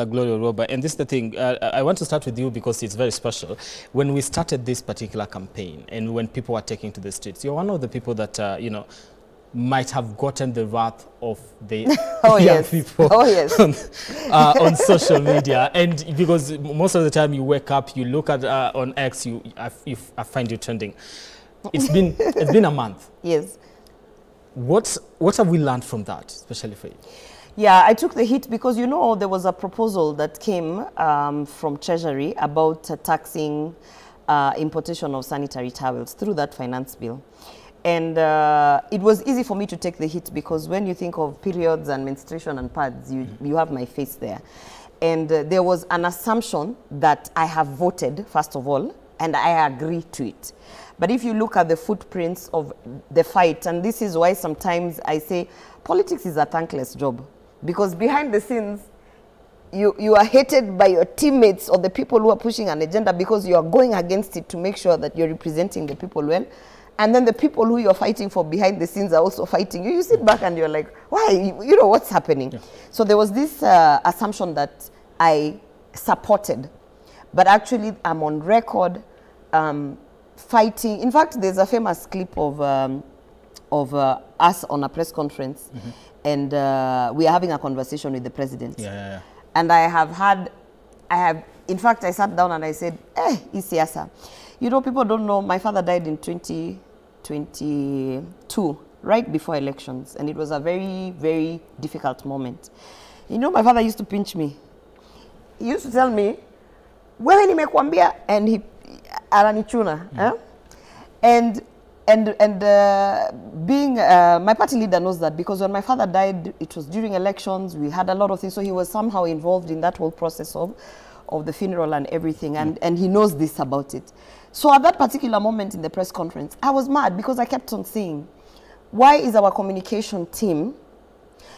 Gloria Roba, and this is the thing, I want to start with you because it's very special. When we started this particular campaign and when people were taking to the streets, you're one of the people that, you know, might have gotten the wrath of the young people on social media. And because most of the time you wake up, you look at on X, I find you trending. It's been a month. Yes. What have we learned from that, especially for you? Yeah, I took the hit because, you know, there was a proposal that came from Treasury about taxing importation of sanitary towels through that finance bill. And it was easy for me to take the hit because when you think of periods and menstruation and pads, you have my face there. And there was an assumption that I have voted, first of all, and I agree to it. But if you look at the footprints of the fight, and this is why sometimes I say politics is a thankless job. Because behind the scenes, you are hated by your teammates or the people who are pushing an agenda because you are going against it to make sure that you're representing the people well. And then the people who you're fighting for behind the scenes are also fighting you. You sit back and you're like, why? You know, what's happening? Yeah. So there was this assumption that I supported. But actually, I'm on record fighting. In fact, there's a famous clip of us on a press conference. Mm-hmm. And we are having a conversation with the president. Yeah. And in fact, I sat down and I said, Isiasa. You know, people don't know, my father died in 2022, right before elections. And it was a very, very difficult moment. You know, my father used to pinch me. He used to tell me, wewe nimekuambia, and he, ananichuna. And being my party leader knows that because when my father died, it was during elections. We had a lot of things, so he was somehow involved in that whole process of the funeral and everything, and he knows this about it. So at that particular moment in the press conference, I was mad because I kept on saying, why is our communication team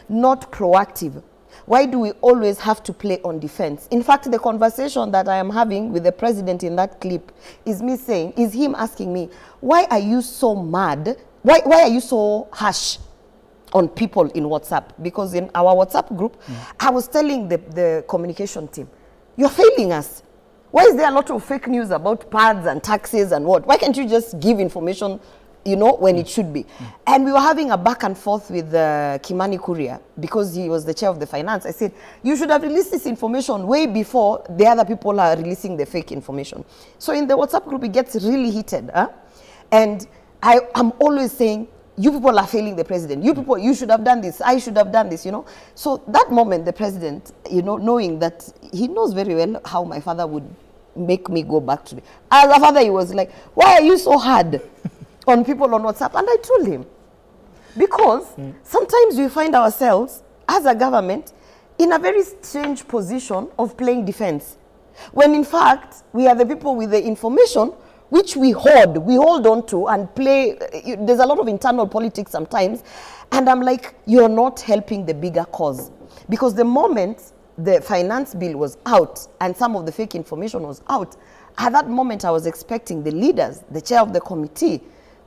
not proactive? Why do we always have to play on defense? In fact, the conversation that I am having with the president in that clip is him asking me, why are you so mad? Why are you so harsh on people in WhatsApp? Because in our WhatsApp group, I was telling the communication team, you're failing us. Why is there a lot of fake news about pads and taxes and what? Why can't you just give information, you know, when it should be? And we were having a back and forth with Kimani Kuria because he was the chair of the finance. I said, you should have released this information way before the other people are releasing the fake information. So in the WhatsApp group, it gets really heated. And I'm always saying, you people are failing the president. You people, you should have done this. I should have done this, you know. So that moment, the president, you know, knowing that he knows very well how my father would make me go back to it. As a father, he was like, why are you so hard on people on WhatsApp? And I told him, because sometimes we find ourselves as a government in a very strange position of playing defense. When in fact, we are the people with the information which we hold on to and play. There's a lot of internal politics sometimes. And I'm like, you're not helping the bigger cause. Because the moment the finance bill was out and some of the fake information was out, at that moment I was expecting the leaders, the chair of the committee,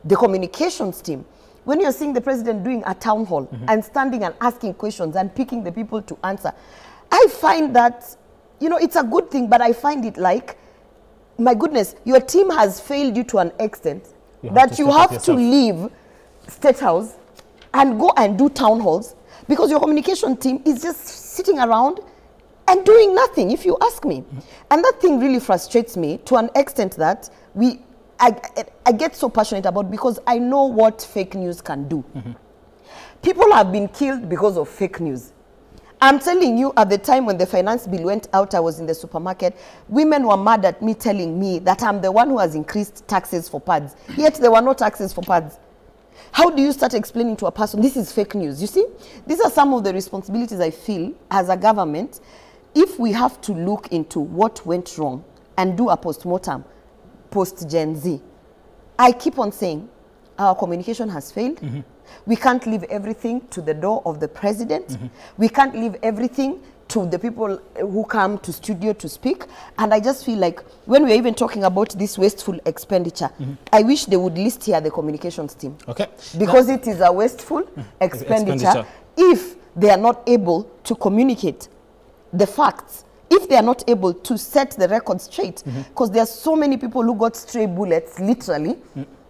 the communications team, when you're seeing the president doing a town hall and standing and asking questions and picking the people to answer, I find that, you know, it's a good thing, but I find it like, my goodness, your team has failed you to an extent that you have to leave State House and go and do town halls because your communication team is just sitting around and doing nothing, if you ask me. And that thing really frustrates me to an extent that I get so passionate about because I know what fake news can do. People have been killed because of fake news. I'm telling you, at the time when the finance bill went out, I was in the supermarket. Women were mad at me telling me that I'm the one who has increased taxes for pads. Yet there were no taxes for pads. How do you start explaining to a person, this is fake news? You see, these are some of the responsibilities I feel as a government. If we have to look into what went wrong and do a post-mortem, post-Gen Z, I keep on saying our communication has failed. We can't leave everything to the door of the president. We can't leave everything to the people who come to studio to speak. And I just feel like when we're even talking about this wasteful expenditure, I wish they would list here the communications team. Okay. Because it is a wasteful expenditure if they are not able to communicate the facts, if they are not able to set the record straight, because there are so many people who got stray bullets, literally,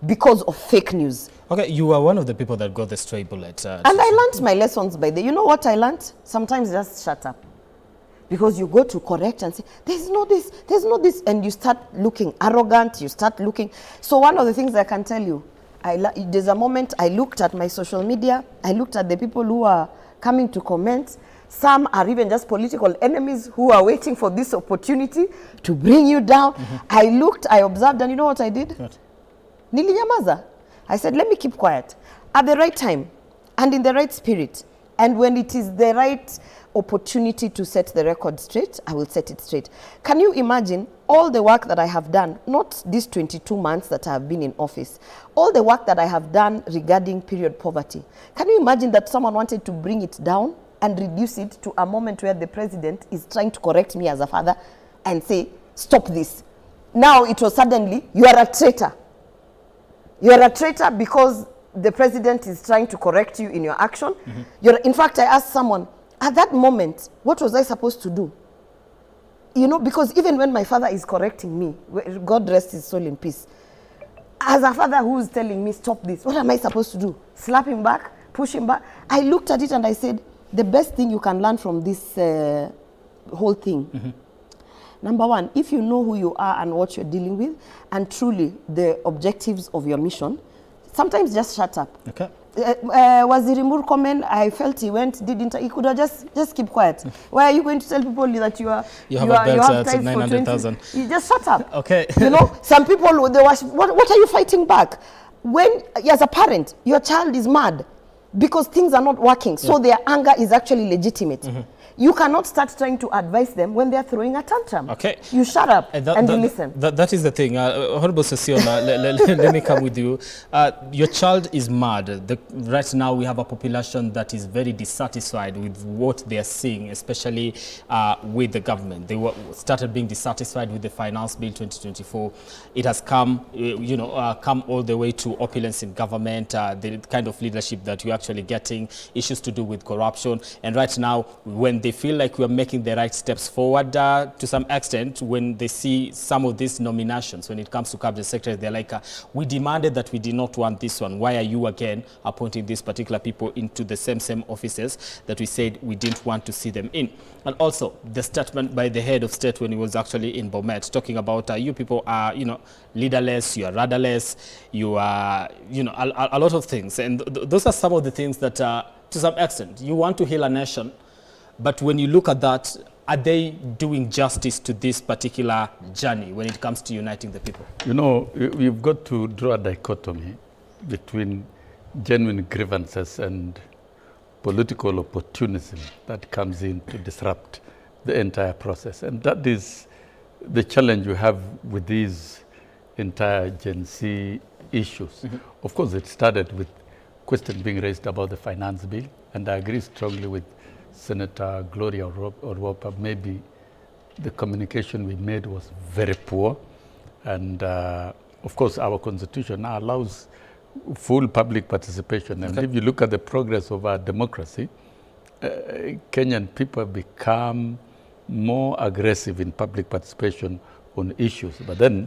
because of fake news. Okay, you are one of the people that got the stray bullet. And I learned my lessons by the, you know what I learned? Sometimes just shut up. Because you go to correct and say, there's no this, and you start looking arrogant, you start looking. So one of the things I can tell you, there's a moment I looked at my social media, I looked at the people who are coming to comment. Some are even just political enemies who are waiting for this opportunity to bring you down. I looked, I observed, and you know what I did? What? Nilinyamaza. I said, let me keep quiet. At the right time, and in the right spirit, and when it is the right opportunity to set the record straight, I will set it straight. Can you imagine all the work that I have done, not these 22 months that I have been in office, all the work that I have done regarding period poverty? Can you imagine that someone wanted to bring it down and reduce it to a moment where the president is trying to correct me as a father and say, stop this? Now it was suddenly, you are a traitor. You are a traitor because the president is trying to correct you in your action. In fact, I asked someone, at that moment, what was I supposed to do? You know, because even when my father is correcting me, God rest his soul in peace, as a father who is telling me, stop this, what am I supposed to do? Slap him back? Push him back? I looked at it and I said, the best thing you can learn from this whole thing, number one, if you know who you are and what you're dealing with, and truly the objectives of your mission, sometimes just shut up. Okay. Waziri Murkomen, I felt he could have just keep quiet. Why are you going to tell people that you have ties 900,000? You just shut up. Okay. You know, some people, what are you fighting back? When, as a parent, your child is mad because things are not working, so their anger is actually legitimate. You cannot start trying to advise them when they're throwing a tantrum. Okay. You shut up and you listen. That is the thing. Honorable Sesiona, let me come with you. Your child is mad. Right now we have a population that is very dissatisfied with what they are seeing, especially with the government. They started being dissatisfied with the Finance Bill 2024. It has come, come all the way to opulence in government, the kind of leadership that you're actually getting, issues to do with corruption. And right now, when they feel like we are making the right steps forward to some extent, when they see some of these nominations, when it comes to cabinet secretary, they're like, we demanded that we did not want this one. Why are you again appointing these particular people into the same offices that we said we didn't want to see them in? And also the statement by the head of state when he was actually in Bomet, talking about you people are, leaderless, you are rudderless, you are, a lot of things. And those are some of the things that, to some extent, you want to heal a nation. But when you look at that, are they doing justice to this particular journey when it comes to uniting the people? You know, we've got to draw a dichotomy between genuine grievances and political opportunism that comes in to disrupt the entire process. And that is the challenge we have with these entire Gen Z issues. Of course, it started with questions being raised about the finance bill, and I agree strongly with Senator Gloria Orwopa. Maybe the communication we made was very poor. And of course, our constitution now allows full public participation. And if you look at the progress of our democracy, Kenyan people have become more aggressive in public participation on issues. But then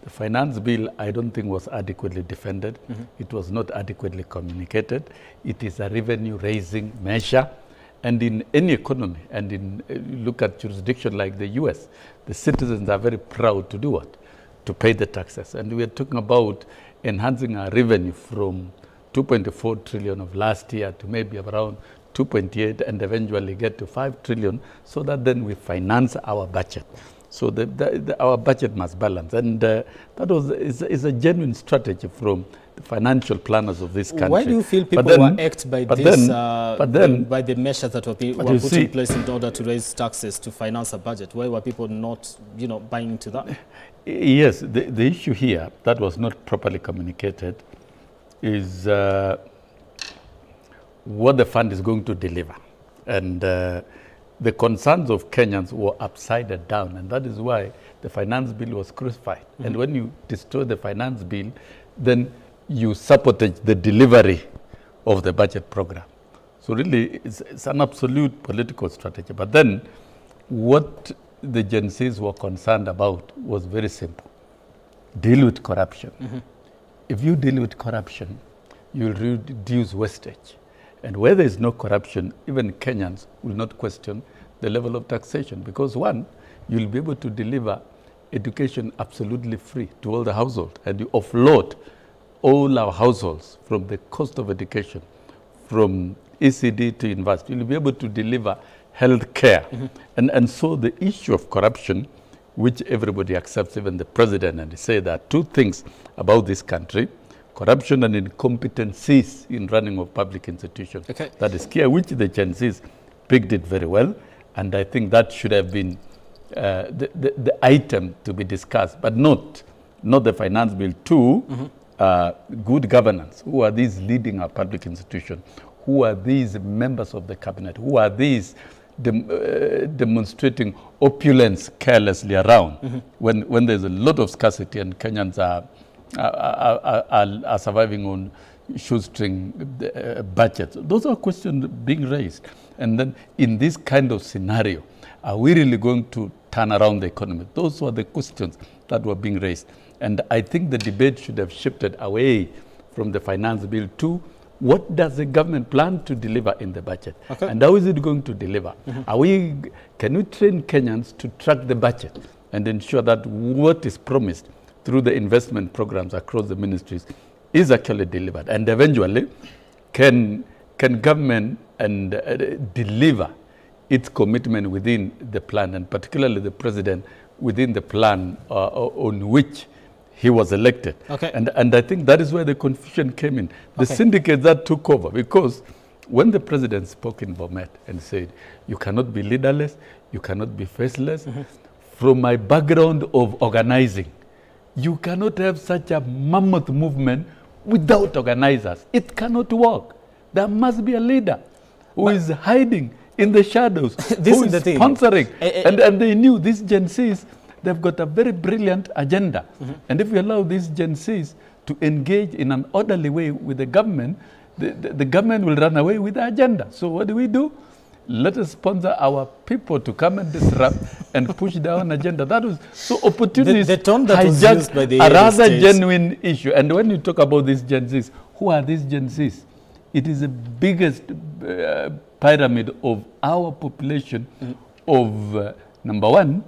the finance bill, I don't think was adequately defended. It was not adequately communicated. It is a revenue raising measure. And in any economy, and look at jurisdiction like the US, the citizens are very proud to do what? To pay the taxes. And we are talking about enhancing our revenue from 2.4 trillion of last year to maybe around 2.8 and eventually get to 5 trillion so that then we finance our budget. So our budget must balance. And that is a genuine strategy from the financial planners of this country. Why do you feel people were acted by this, by the measures that were put in place in order to raise taxes to finance a budget? Why were people not, buying into that? Yes, the issue here that was not properly communicated is what the fund is going to deliver. And the concerns of Kenyans were upside down, and that is why the finance bill was crucified. And when you destroy the finance bill, then you sabotage the delivery of the budget program. So really, it's an absolute political strategy. But then, what the Gen Zs were concerned about was very simple. Deal with corruption. If you deal with corruption, you'll reduce wastage. And where there is no corruption, even Kenyans will not question the level of taxation, because one, you'll be able to deliver education absolutely free to all the households, and you offload all our households from the cost of education, from ECD to university. You'll be able to deliver health care. And so the issue of corruption, which everybody accepts, even the president, and they say there are two things about this country: corruption and incompetencies in running of public institutions. Okay. That is clear, which the Gen Zs picked it very well, and I think that should have been the item to be discussed, but not the finance bill. Two, good governance. Who are these leading our public institution? Who are these members of the cabinet? Who are these demonstrating opulence carelessly around when there's a lot of scarcity and Kenyans are surviving on shoestring budgets? Those are questions being raised. And then in this kind of scenario, are we really going to turn around the economy? Those were the questions that were being raised. And I think the debate should have shifted away from the finance bill to what does the government plan to deliver in the budget? Okay. And how is it going to deliver? Can we train Kenyans to track the budget and ensure that what is promised through the investment programs across the ministries is actually delivered? And eventually, can government deliver its commitment within the plan, and particularly the president within the plan on which he was elected? Okay. And I think that is where the confusion came in. The syndicate that took over, because when the president spoke in Bomet and said, you cannot be leaderless, you cannot be faceless, from my background of organizing, you cannot have such a mammoth movement without organizers. It cannot work. There must be a leader who is hiding in the shadows, who is sponsoring. And they knew these Gen Zs, they've got a very brilliant agenda. And if we allow these Gen Zs to engage in an orderly way with the government, the government will run away with the agenda. So what do? Let us sponsor our people to come and disrupt and push their own agenda. That was so opportunities hijacked a rather genuine issue. And when you talk about these Gen Zs, who are these Gen Zs? It is the biggest pyramid of our population of, number one,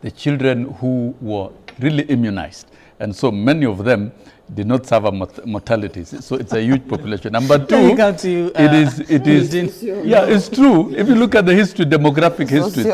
the children who were really immunized. And so many of them did not suffer mortalities. So it's a huge population. Number two, yeah, it's true. If you look at the history, demographic history,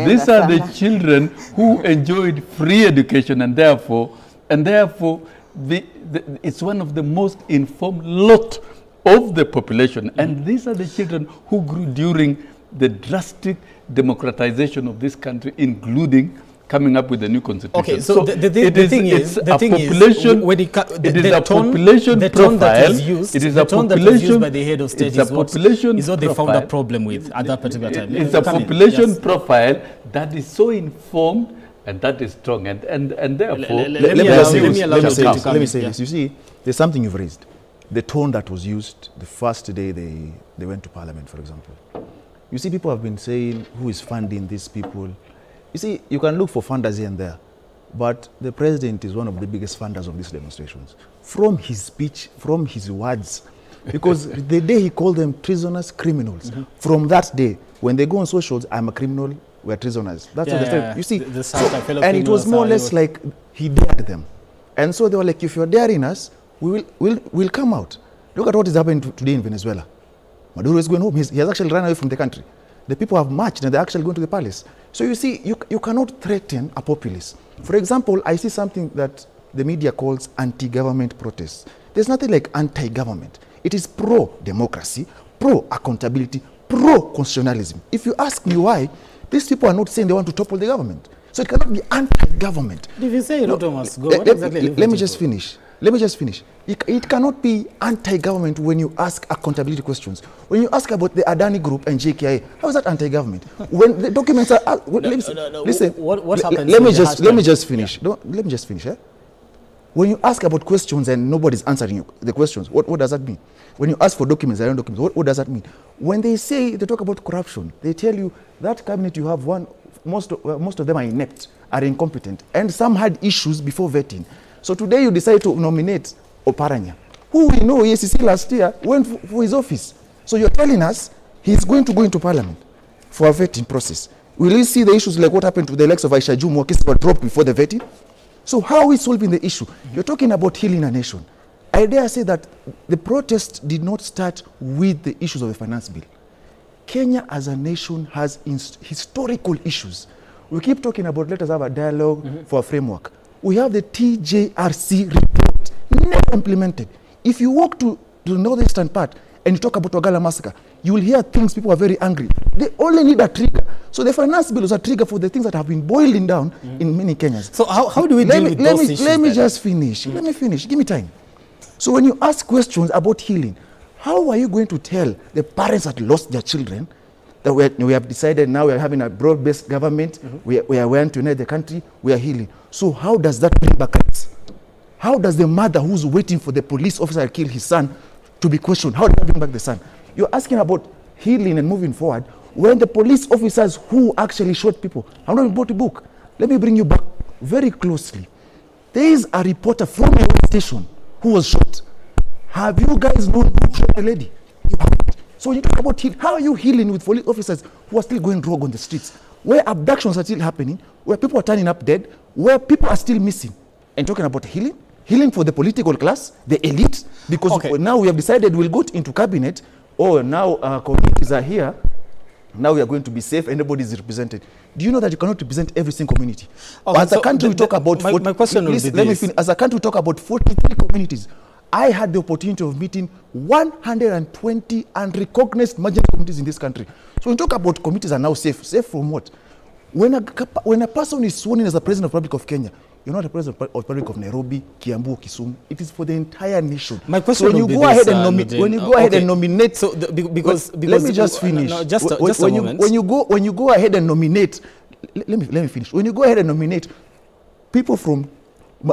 these are the children who enjoyed free education, and therefore it's one of the most informed lot of the population. And these are the children who grew during the drastic democratization of this country, including coming up with a new constitution. Okay, so the thing is, when the tone that is used by the head of state is what they found a problem with at that particular time. It's a population profile that is so informed and that is strong, and therefore let me say this. You see, there's something you've raised. The tone that was used the first day they went to Parliament, for example. You see, people have been saying, who is funding these people? You see, you can look for funders here and there, but the president is one of the biggest funders of these demonstrations. From his speech, from his words, because the day he called them prisoners, criminals, from that day, when they go on socials, I'm a criminal, we're prisoners. That's what they said. You see, and it was more or less like he dared them. And so they were like, if you're daring us, we'll come out. Look at what is happening today in Venezuela. Maduro is going home. He has actually run away from the country. The people have marched and they're actually going to the palace. So you see, you cannot threaten a populace. For example, I see something that the media calls anti-government protests. There's nothing like anti-government. It is pro-democracy, pro-accountability, pro-constitutionalism. If you ask me why, these people are not saying they want to topple the government. So it cannot be anti-government. If you say Ruto must go, let me just finish. It cannot be anti-government when you ask accountability questions. When you ask about the Adani Group and JKI, how is that anti-government? When the documents are... Listen, what happens? Let me just finish. Yeah. Let me just finish. When you ask about questions and nobody's answering you, the questions, what does that mean? When you ask for documents, there are no documents, what does that mean? When they talk about corruption, they tell you that cabinet you have most of them are inept, are incompetent, and some had issues before vetting. So today you decide to nominate Oparanya, who we know EACC last year went for his office. So you're telling us he's going to go into parliament for a vetting process. Will we see the issues like what happened to the likes of Aisha Jumwa, cases were dropped before the vetting? So how are we solving the issue? You're talking about healing a nation. I dare say that the protest did not start with the issues of the finance bill. Kenya as a nation has historical issues. We keep talking about let us have a dialogue for a framework. We have the TJRC report, never implemented. If you walk to the northeastern part and you talk about Wagala massacre, you will hear things, people are very angry. They only need a trigger. So the finance bill was a trigger for the things that have been boiling down in many Kenyans. So how do we deal with those issues? Let me just finish. Let me finish. Give me time. So when you ask questions about healing, how are you going to tell the parents that lost their children that we have decided now we are having a broad-based government, we are going to unite the country, we are healing. So how does that bring back rights? How does the mother who's waiting for the police officer to kill his son to be questioned, how does that bring back the son? You're asking about healing and moving forward when the police officers who actually shot people have not brought a book. Let me bring you back very closely. There is a reporter from your station who was shot. Have you guys known who shot the lady? You haven't. So when you talk about healing, how are you healing with police officers who are still going rogue on the streets, where abductions are still happening, where people are turning up dead, where people are still missing? And talking about healing? Healing for the political class, the elite, because now we have decided we'll go into cabinet. Oh, now our communities are here. Now we are going to be safe. Everybody is represented. Do you know that you cannot represent every single community? As a country, we talk about. My question will be this. Let me finish. As a country, we talk about 43 communities. I had the opportunity of meeting 120 unrecognized marginal communities in this country. So when we talk about communities are now safe. Safe from what? When a person is sworn in as a president of the Republic of Kenya, you're not a president of the Republic of Nairobi, Kiambu, Kisumu. It is for the entire nation. My question so when you go ahead and nominate, when you go ahead and nominate, so because let me just finish. No, just a moment. When you go ahead and nominate, let me finish. When you go ahead and nominate people from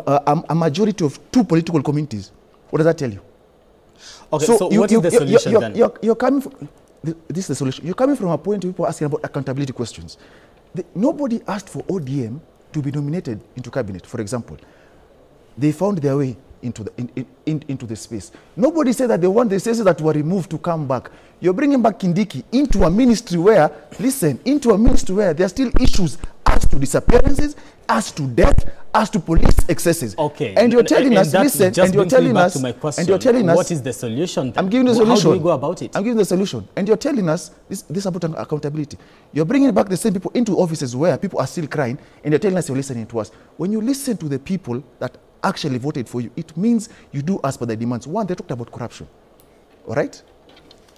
a majority of two political communities, what does that tell you? Okay, so what is the solution then? You're coming from, this is the solution. You're coming from a point where people are asking about accountability questions. Nobody asked for ODM to be nominated into cabinet, for example. They found their way into the space. Nobody said that they want the spaces that were removed to come back. You're bringing back Kindiki into a ministry where, there are still issues as to disappearances, as to death, as to police excesses. Okay. And you're telling us, listen, and you're telling us, what is the solution then? I'm giving the solution. How do we go about it? I'm giving the solution. And you're telling us this about accountability. You're bringing back the same people into offices where people are still crying, and you're telling us you're listening to us. When you listen to the people that actually voted for you, it means you do as per their demands. One, they talked about corruption. All right?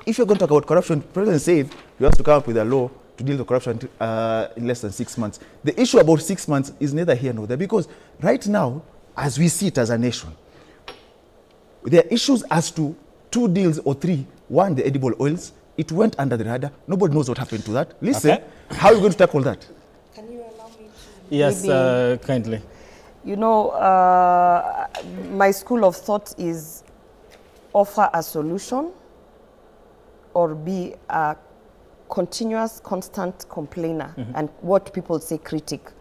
If you're going to talk about corruption, the president said you have to come up with a law to deal with corruption in less than 6 months. The issue about 6 months is neither here nor there, because right now, as we see it as a nation, there are issues as to 2 deals or 3. One, the edible oils. It went under the radar. Nobody knows what happened to that. Listen, how are you going to tackle that? Can you allow me to? Yes, kindly. You know, my school of thought is offer a solution or be a continuous, constant complainer and what people say critic.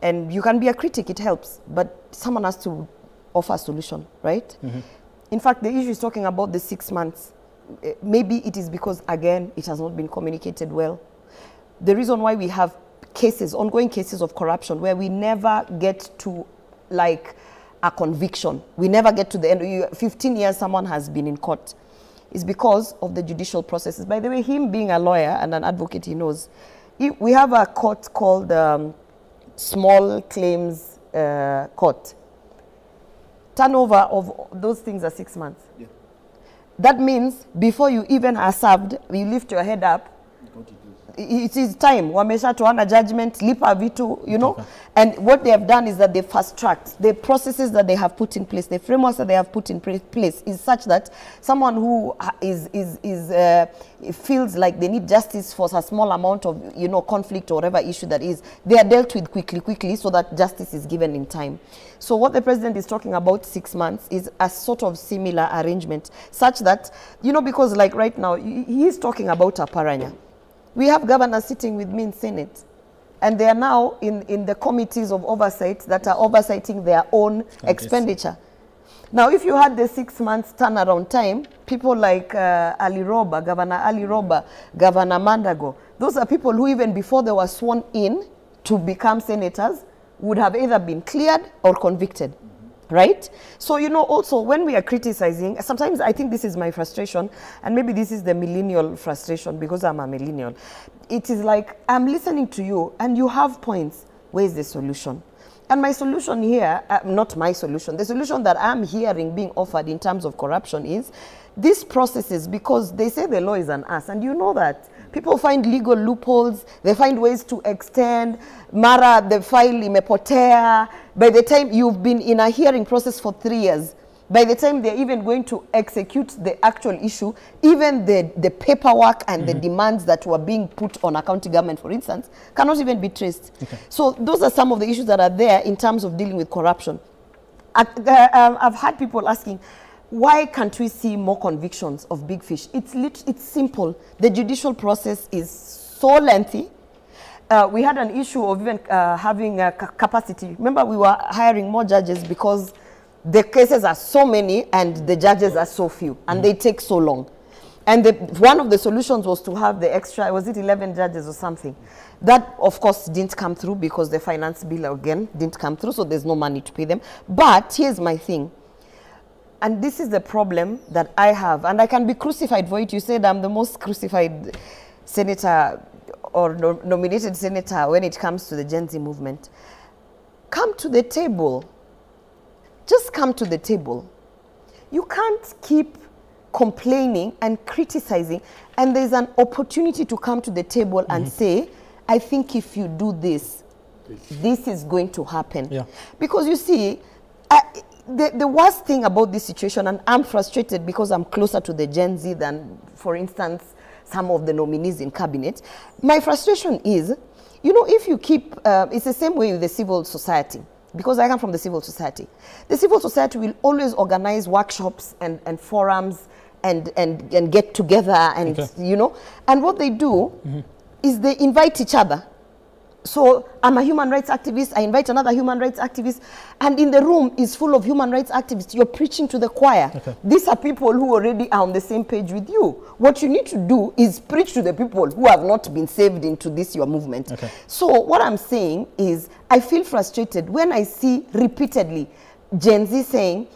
And you can be a critic, it helps, but someone has to offer a solution, right? In fact, the issue is talking about the 6 months. Maybe it is because, again, it has not been communicated well. The reason why we have cases, ongoing cases of corruption, where we never get to, like, a conviction. We never get to the end. 15 years someone has been in court. Is because of the judicial processes. By the way, him being a lawyer and an advocate, he knows. We have a court called Small Claims Court. Turnover of those things are 6 months. Yeah. That means before you even are served, you lift your head up, it is time. Wamesha to honor judgment, lipa vitu, you know. Okay. And what they have done is that they fast-tracked the processes that they have put in place, the frameworks that they have put in place is such that someone who feels like they need justice for a small amount of, you know, conflict or whatever issue that is, they are dealt with quickly so that justice is given in time. So what the president is talking about, 6 months, is a sort of similar arrangement, such that, you know, because like right now, he is talking about Aparanya. We have governors sitting with me in Senate, and they are now in the committees of oversight that are oversighting their own expenditure. Now, if you had the 6 months turnaround time, people like Ali Roba, Governor Ali Roba, Governor Mandago, those are people who even before they were sworn in to become senators would have either been cleared or convicted. Right? So, you know, also when we are criticizing, sometimes I think this is my frustration, and maybe this is the millennial frustration because I'm a millennial. It is like, I'm listening to you and you have points. Where's the solution? And my solution here, not my solution, the solution that I'm hearing being offered in terms of corruption is these processes, because they say the law is an ass, and you know that. People find legal loopholes, they find ways to extend, mara the file imepotea. By the time you've been in a hearing process for 3 years, by the time they're even going to execute the actual issue, even the paperwork and the demands that were being put on a county government, for instance, cannot even be traced. Okay. So those are some of the issues that are there in terms of dealing with corruption. I've had people asking, why can't we see more convictions of big fish? It's simple. The judicial process is so lengthy. We had an issue of even having capacity. Remember, we were hiring more judges because the cases are so many and the judges are so few, and they take so long. And one of the solutions was to have the extra, was it 11 judges or something? That, of course, didn't come through because the finance bill, again, didn't come through, so there's no money to pay them. But here's my thing. And this is the problem that I have, and I can be crucified for it. You said I'm the most crucified senator or nominated senator when it comes to the Gen Z movement. Come to the table. Just come to the table. You can't keep complaining and criticizing, and there's an opportunity to come to the table and say, I think if you do this, this is going to happen. Yeah. Because you see, the worst thing about this situation, and I'm frustrated because I'm closer to the Gen Z than, for instance, some of the nominees in cabinet. My frustration is, you know, if you keep, it's the same way with the civil society, because I come from the civil society. The civil society will always organize workshops and forums and get together and, you know, and what they do is they invite each other. So I'm a human rights activist, I invite another human rights activist, and in the room is full of human rights activists. You're preaching to the choir. Okay. These are people who already are on the same page with you. What you need to do is preach to the people who have not been saved into this your movement. Okay. So what I'm saying is, I feel frustrated when I see repeatedly Gen Z saying,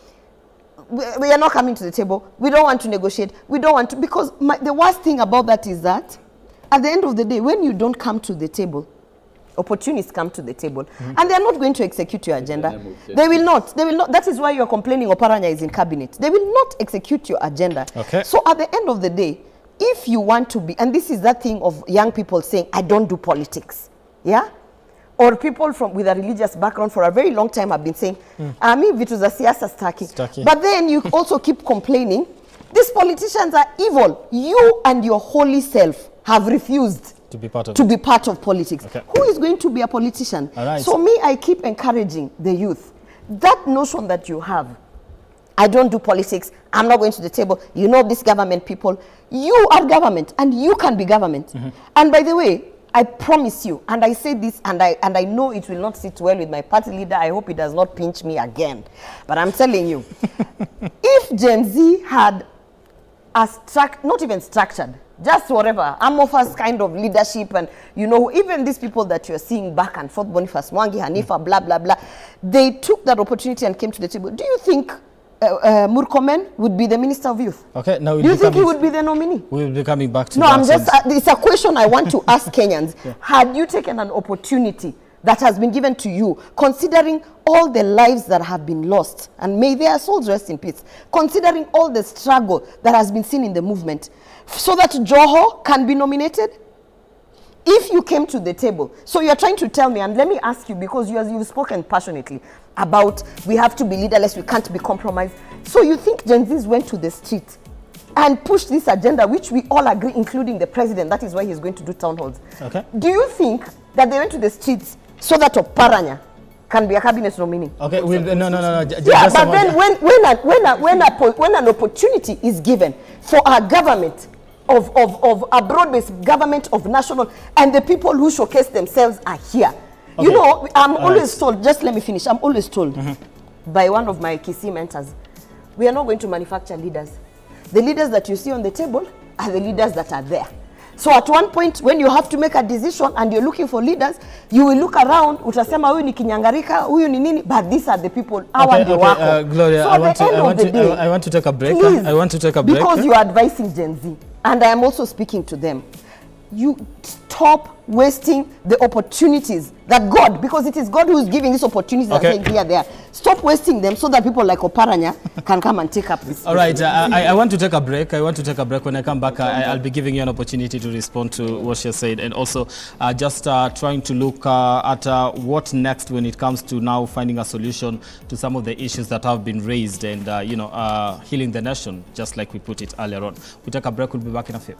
we are not coming to the table, we don't want to negotiate, we don't want to, because the worst thing about that is that at the end of the day, when you don't come to the table, opportunists come to the table, and they're not going to execute your agenda. They will not. They will not. That is why you're complaining Oparanya is in cabinet. They will not execute your agenda. Okay. So at the end of the day, if you want to be, and this is that thing of young people saying, I don't do politics, yeah? Or people with a religious background for a very long time have been saying, Ami vitu za siasa staki. But then you also keep complaining, these politicians are evil. You and your holy self have refused to be part of politics. Okay. Who is going to be a politician? Right. So me, I keep encouraging the youth. That notion that you have, I don't do politics, I'm not going to the table, you know this government people, you are government and you can be government. And by the way, I promise you, and I say this, and I know it will not sit well with my party leader, I hope he does not pinch me again, but I'm telling you, if Gen Z had not even structured, just whatever, Amorphous kind of leadership, and you know, even these people that you're seeing back and forth, Boniface Mwangi, Hanifa, blah, blah, blah, they took that opportunity and came to the table. Do you think Murkomen would be the Minister of Youth? Okay, now do you think he would be the nominee? We'll be coming back to that. No, I'm just, it's a question I want to ask Kenyans. Had you taken an opportunity that has been given to you, considering all the lives that have been lost, and may their souls rest in peace, considering all the struggle that has been seen in the movement, so that Joho can be nominated? If you came to the table, so you're trying to tell me, and let me ask you, because you've spoken passionately about we have to be leaderless, we can't be compromised. So you think Gen Zs went to the street and pushed this agenda, which we all agree, including the president, that is why he's going to do town halls. Okay. Do you think that they went to the streets so that Oparanya can be a cabinet nominee? Okay, no. Yeah, but then when an opportunity is given for a government of a broad-based government of national, and the people who showcase themselves are here. Okay. You know, I'm always told, just let me finish, I'm always told by one of my Kisii mentors, we are not going to manufacture leaders. The leaders that you see on the table are the leaders that are there. So at one point, when you have to make a decision and you're looking for leaders, you will look around, utasema huyu ni kinyangarika, huyu ni nini, but these are the people, Gloria, so I want to take a break. Please, I want to take a break. Because you are advising Gen Z, and I am also speaking to them. You stop wasting the opportunities that God, because it is God who is giving these opportunities that are here, there. Stop wasting them so that people like Oparanya can come and take up this. All right, I want to take a break. When I come back, I'll be giving you an opportunity to respond to what she said, and also just trying to look at what next when it comes to now finding a solution to some of the issues that have been raised and, healing the nation, just like we put it earlier on. We take a break, we'll be back in a few.